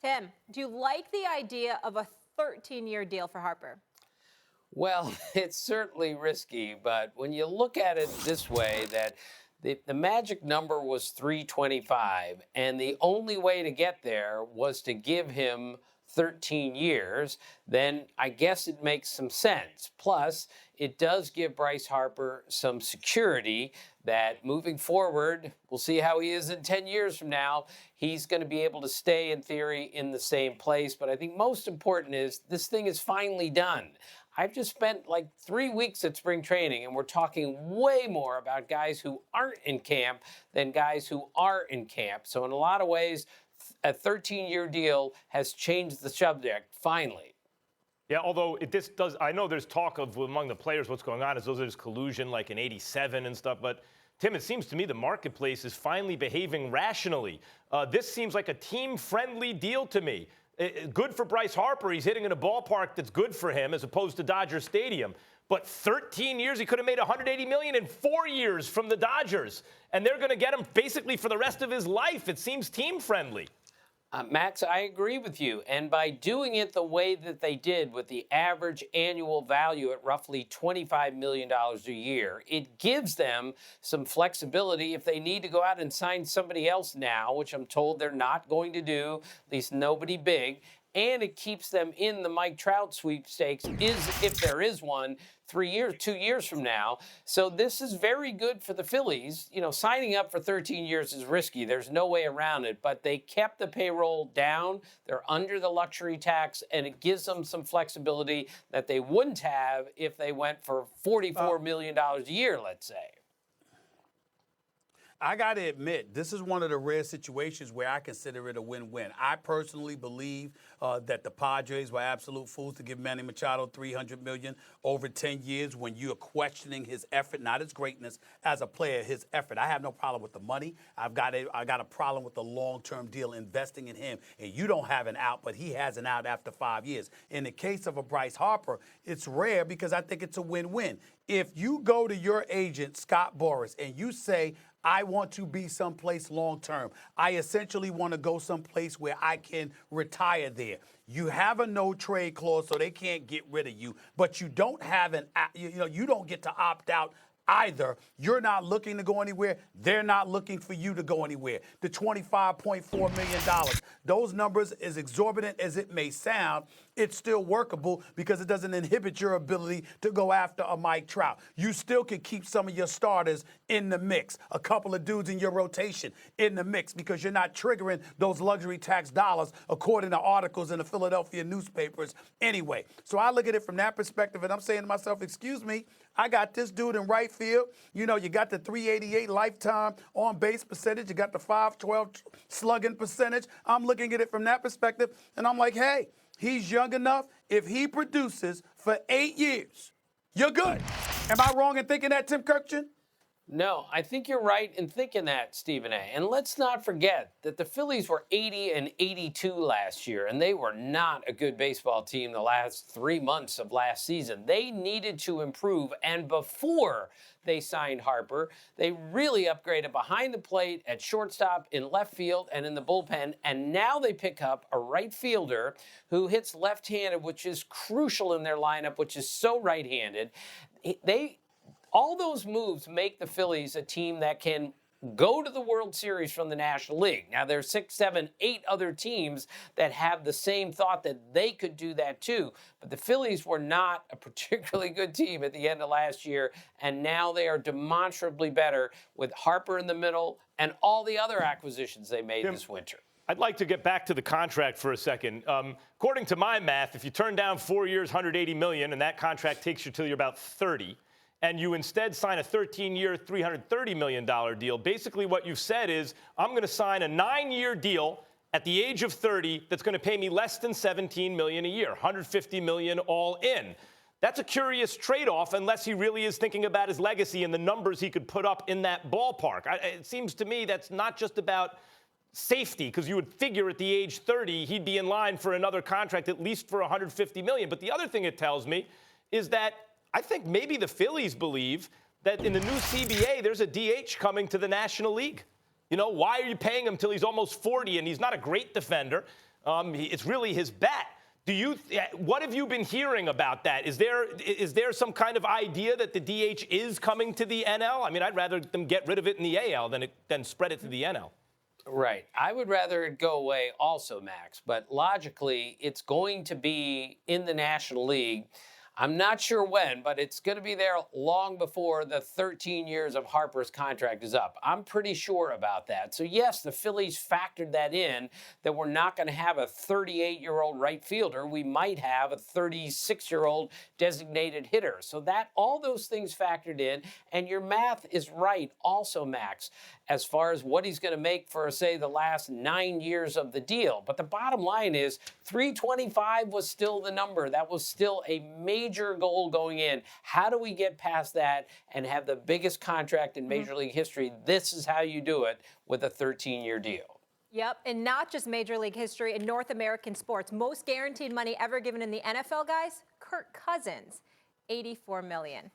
Tim, do you like the idea of a 13-year deal for Harper? Well, it's certainly risky, but when you look at it this way, that the magic number was 325, and the only way to get there was to give him 13 years, then I guess it makes some sense. Plus, it does give Bryce Harper some security that moving forward, we'll see how he is in 10 years from now. He's going to be able to stay, in theory, in the same place. But I think most important is this thing is finally done. I've just spent like 3 weeks at spring training, and we're talking way more about guys who aren't in camp than guys who are in camp. So in a lot of ways, a 13-year deal has changed the subject, finally. Yeah, although I know there's talk of among the players what's going on is there's collusion like in '87 and stuff, but Tim, it seems to me the marketplace is finally behaving rationally. This seems like a team-friendly deal to me. Good for Bryce Harper. He's hitting in a ballpark that's good for him as opposed to Dodger Stadium. But 13 years, he could have made $180 million in 4 years from the Dodgers. And they're going to get him basically for the rest of his life. It seems team-friendly. Max, I agree with you. And by doing it the way that they did with the average annual value at roughly $25 million a year, it gives them some flexibility if they need to go out and sign somebody else now, which I'm told they're not going to do, at least nobody big. And it keeps them in the Mike Trout sweepstakes, if there is one, 2 years from now. So this is very good for the Phillies. You know, signing up for 13 years is risky. There's no way around it. But they kept the payroll down. They're under the luxury tax, and it gives them some flexibility that they wouldn't have if they went for $44 million a year, let's say. I got to admit, this is one of the rare situations where I consider it a win-win. I personally believe that the Padres were absolute fools to give Manny Machado $300 million over 10 years when you are questioning his effort, not his greatness as a player, his effort. I have no problem with the money. I got a problem with the long-term deal investing in him. And you don't have an out, but he has an out after 5 years. In the case of a Bryce Harper, it's rare because I think it's a win-win. If you go to your agent, Scott Boras, and you say, I want to be someplace long-term. I essentially want to go someplace where I can retire there. You have a no-trade clause, so they can't get rid of you, but you don't have you don't get to opt out either. You're not looking to go anywhere. They're not looking for you to go anywhere. The $25.4 million, those numbers, as exorbitant as it may sound, it's still workable because it doesn't inhibit your ability to go after a Mike Trout. You still can keep some of your starters in the mix, a couple of dudes in your rotation in the mix because you're not triggering those luxury tax dollars according to articles in the Philadelphia newspapers anyway. So I look at it from that perspective, and I'm saying to myself, excuse me, I got this dude in right field. You know, you got the 388 lifetime on-base percentage. You got the 512 slugging percentage. I'm looking at it from that perspective, and I'm like, hey, he's young enough. If he produces for 8 years, you're good. Am I wrong in thinking that, Tim Kirkjian? No, I think you're right in thinking that, Stephen A. And let's not forget that the Phillies were 80 and 82 last year, and they were not a good baseball team the last 3 months of last season. They needed to improve, and before they signed Harper, they really upgraded behind the plate, at shortstop, in left field, and in the bullpen, and now they pick up a right fielder who hits left-handed, which is crucial in their lineup, which is so right-handed. All those moves make the Phillies a team that can go to the World Series from the National League. Now, there's 6, 7, 8 other teams that have the same thought that they could do that too. But the Phillies were not a particularly good team at the end of last year, and now they are demonstrably better with Harper in the middle and all the other acquisitions they made this winter. I'd like to get back to the contract for a second. According to my math, if you turn down 4 years, $180 million, and that contract takes you till you're about 30, and you instead sign a 13-year, $330 million deal, basically what you've said is, I'm going to sign a 9-year deal at the age of 30 that's going to pay me less than $17 million a year, $150 million all in. That's a curious trade-off unless he really is thinking about his legacy and the numbers he could put up in that ballpark. It seems to me that's not just about safety, because you would figure at the age 30 he'd be in line for another contract at least for $150 million. But the other thing it tells me is that I think maybe the Phillies believe that in the new CBA, there's a DH coming to the National League. You know, why are you paying him till he's almost 40 and he's not a great defender? It's really his bat. What have you been hearing about that? Is there some kind of idea that the DH is coming to the NL? I mean, I'd rather them get rid of it in the AL than spread it to the NL. Right. I would rather it go away also, Max. But logically, it's going to be in the National League. I'm not sure when, but it's going to be there long before the 13 years of Harper's contract is up. I'm pretty sure about that. So, yes, the Phillies factored that in, that we're not going to have a 38-year-old right fielder. We might have a 36-year-old designated hitter. So that all those things factored in, and your math is right also, Max, as far as what he's going to make for, say, the last 9 years of the deal. But the bottom line is 325 was still the number. That was still a major goal going in. How do we get past that and have the biggest contract in Major League history? This is how you do it with a 13-year deal. Yep, and not just Major League history in North American sports. Most guaranteed money ever given in the NFL, guys, Kirk Cousins, $84 million.